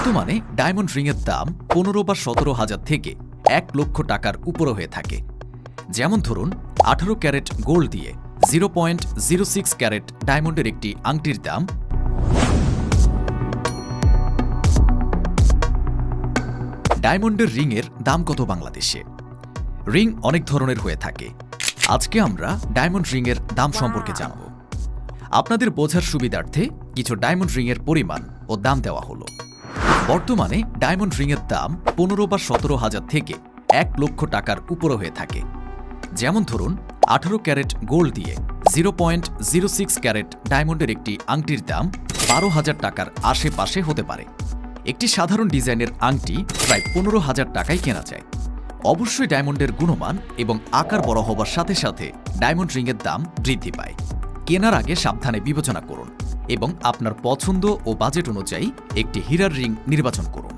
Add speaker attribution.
Speaker 1: বর্তমানে ডায়মন্ড রিংয়ের দাম 15 বা 17 হাজার থেকে 1 লক্ষ টাকার উপরে হয়ে থাকে। যেমন ধরুন 18 ক্যারেট গোল্ড দিয়ে 0.06 ক্যারেট ডায়মন্ডের একটি আংটির দাম ডায়মন্ডের রিংয়ের দাম কত বাংলাদেশে? রিং অনেক ধরনের হয়ে থাকে। আজকে আমরা ডায়মন্ড রিংয়ের দাম সম্পর্কে জানব। আপনাদের বোঝার সুবিধার্থে কিছু ডায়মন্ড রিংয়ের পরিমাণ ও দাম দেওয়া হলো। বর্তমানে ডায়মন্ড রিংয়ের দাম 15 বা 17 হাজার থেকে 1 লক্ষ টাকার উপরে হয়ে থাকে। যেমন ধরুন 18 ক্যারেট গোল্ড দিয়ে 0.06 ক্যারেট ডায়মন্ডের একটি আংটির দাম 12,000 টাকার আশেপাশে হতে পারে। একটি সাধারণ ডিজাইনের আংটি প্রায় 15,000 টাকায় কেনা যায়। অবশ্যই ডায়মন্ডের গুণমান এবং আকার বড় হবার সাথে সাথে ডায়মন্ড রিংয়ের দাম বৃদ্ধি পায়। কেনার আগে সাবধানে বিবেচনা করুন এবং আপনার পছন্দ ও বাজেট অনুযায়ী একটি হীরার রিং নির্বাচন করুন।